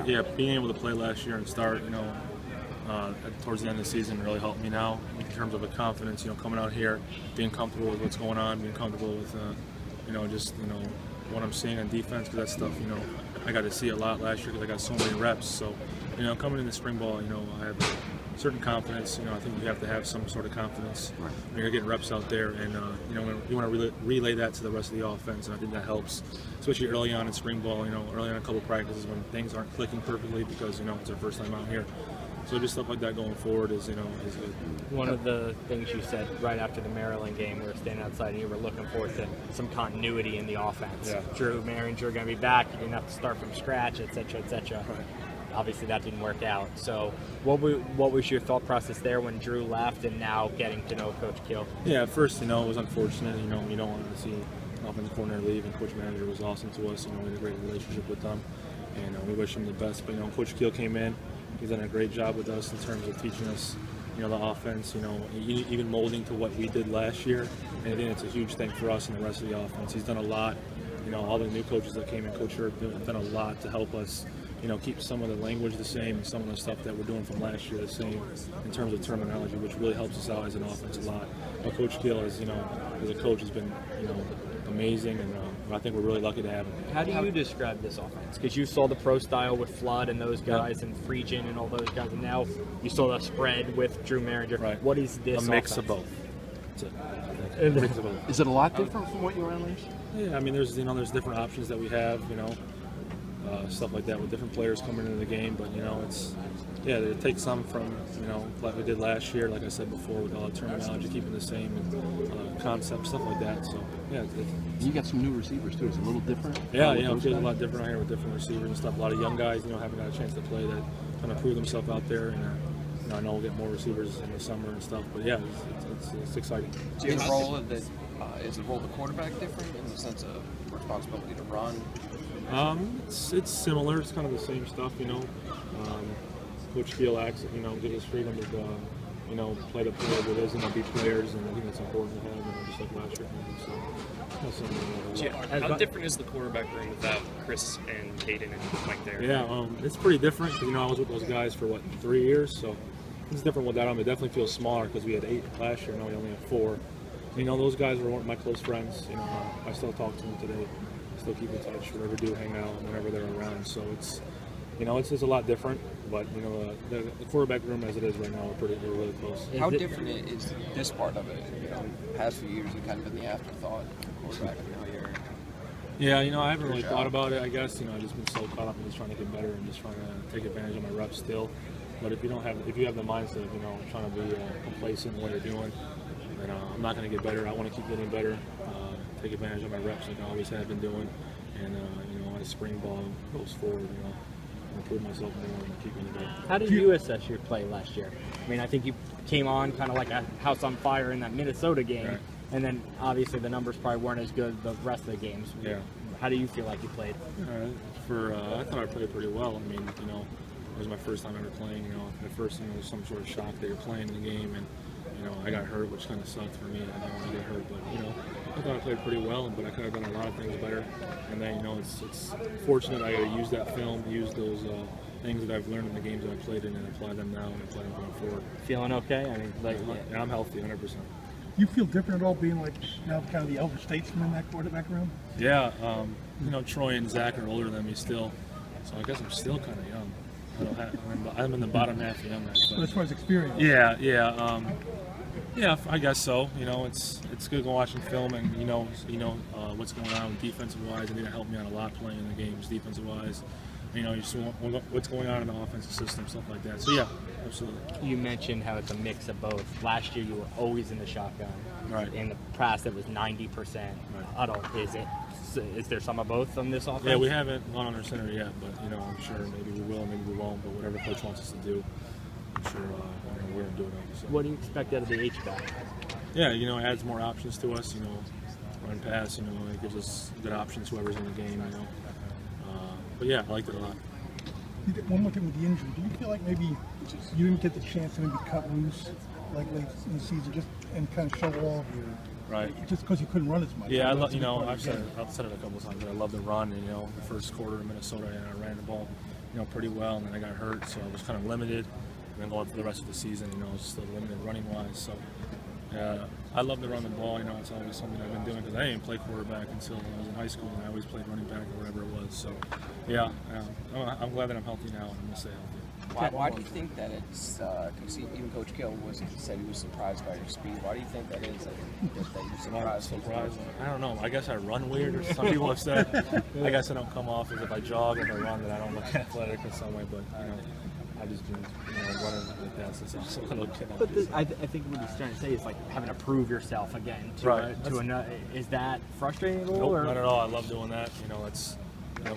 yeah, being able to play last year and start, towards the end of the season really helped me now in terms of the confidence. Coming out here, being comfortable with what's going on, being comfortable with, what I'm seeing on defense, because that stuff, I got to see a lot last year because I got so many reps. So, coming into spring ball, I have a certain confidence. I think you have to have some sort of confidence when you're getting reps out there, and you want to relay that to the rest of the offense, and I think that helps, especially early on in spring ball. Early on in a couple of practices when things aren't clicking perfectly because it's our first time out here. So just stuff like that going forward is good. One of the things you said right after the Maryland game, we were standing outside and you were looking forward to some continuity in the offense. Yeah. Drew Maringer going to be back. You didn't have to start from scratch, et cetera, et cetera. Right. Obviously that didn't work out. So what was your thought process there when Drew left and now getting to know Coach Keel? Yeah, at first, it was unfortunate. You don't want to see an offensive coordinator leave, and Coach Manager was awesome to us. We had a great relationship with them, and we wish him the best. But Coach Keel came in. He's done a great job with us in terms of teaching us, the offense, even molding to what we did last year. And I think it's a huge thing for us and the rest of the offense. He's done a lot. All the new coaches that came in, Coach Herb, have done a lot to help us, keep some of the language the same and some of the stuff that we're doing from last year the same in terms of terminology, which really helps us out as an offense a lot. But Coach Keel, as a coach, has been, amazing, and I think we're really lucky to have him. How do you describe this offense? Because you saw the pro style with Flood and those guys, and Friedgen and all those guys, and now you saw the spread with Drew Maringer. Right. What is this A mix offense? of both. That's it. A mix of both. Is it a lot different from what you ran last year? Yeah, I mean, there's different options that we have, stuff like that with different players coming into the game. But it takes some from like we did last year, like I said before, with all the terminology, keeping the same and concept, stuff like that. So yeah, you got some new receivers too. It's a little different. Yeah, it feels a lot different out here with different receivers and stuff. A lot of young guys, haven't got a chance to play that kind of prove themselves out there, and I know we'll get more receivers in the summer and stuff. But yeah, it's exciting. Is the role of the quarterback different in the sense of responsibility to run? It's similar. It's kind of the same stuff, Coach Keel acts, gives us freedom to, play the player that is and be players, and I think that's important to have, just like last year. So, how different is the quarterback room without Chris and Caden and Mike there? Yeah, it's pretty different because I was with those guys for 3 years, so it's different with that. It definitely feels smaller because we had 8 last year, now we only have 4. Those guys were my close friends. I still talk to them today. Still keep in touch. Whenever do hang out, whenever they're around. So it's a lot different. But the quarterback room as it is right now, we're really close. How different is this part of it? The past few years, you've kind of been the afterthought quarterback. Yeah, I haven't really thought about it. I guess I've just been so caught up in just trying to get better and just trying to take advantage of my reps still. But if you have the mindset of trying to be complacent in what you're doing, then I'm not going to get better. I want to keep getting better. Take advantage of my reps like I always have been doing, and as spring ball goes forward, improve myself more and keep getting better. How did you assess your play last year? I mean, I think you came on kind of like a house on fire in that Minnesota game, right. And then obviously the numbers probably weren't as good the rest of the games. Yeah. How do you feel like you played? I thought I played pretty well. I mean, it was my first time ever playing. At first, there was some sort of shock that you're playing in the game, and I got hurt, which kind of sucked for me. I didn't want to get hurt, but I thought I played pretty well, but I could have done a lot of things better. And then it's fortunate I got to use that film, use those things that I've learned in the games that I played in, and apply them now and apply them going forward. Feeling okay? I mean, yeah, I'm healthy, 100%. You feel different at all being now kind of the elder statesman in that quarterback room? Yeah, Troy and Zach are older than me still, so I guess I'm still kind of young. I'm in the bottom half of young guys. But as far as experience? Yeah, I guess so. It's good watching film and what's going on with defensive wise. I think it helped me out a lot playing in the games defensive wise. You see what's going on in the offensive system, stuff like that. So yeah, absolutely. You mentioned how it's a mix of both. Last year you were always in the shotgun. Right. In the past it was 90%. Right. Is there some of both on this offense? Yeah, we haven't gone under center yet, but I'm sure maybe we will, maybe we won't. But whatever coach wants us to do, I'm sure we're going to do it. So. What do you expect out of the H-back? Yeah, it adds more options to us. Run pass. It gives us good options. Whoever's in the game. But yeah, I liked it a lot. One more thing with the injury. Do you feel like maybe you didn't get the chance to maybe cut loose like late in the season, just and kind of show all of your right? Just because you couldn't run as much. Yeah, I've said it a couple of times. I love the run. The first quarter in Minnesota, and I ran the ball pretty well, and then I got hurt, so I was kind of limited. And then going for the rest of the season, just still limited running-wise. So I love to run the ball. It's always something I've been doing because I didn't play quarterback until I was in high school, and I always played running back or whatever it was. So yeah, I'm glad that I'm healthy now, and I'm gonna stay healthy. Why do you think that it's? Because even Coach Kill said he was surprised by your speed. Why do you think that is? That you're surprised? I don't know. I guess I run weird, or some people have said. I guess I don't come off as if I jog and I run that I don't look athletic in some way, but I just do running like that since I was a little kid. But I think what he's trying to say is like having to prove yourself again. Is that frustrating at all? Nope, or? not at all. I love doing that. It's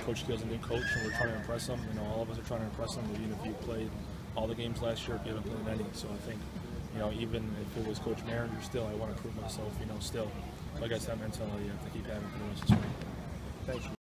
Coach Kill's a new coach, and we're trying to impress him. All of us are trying to impress him. Even if you played all the games last year, if you haven't played any. So I think, even if it was Coach Marion, still I want to prove myself. Still, like I said, mentality I have to keep having for the rest of the spring. Thank you.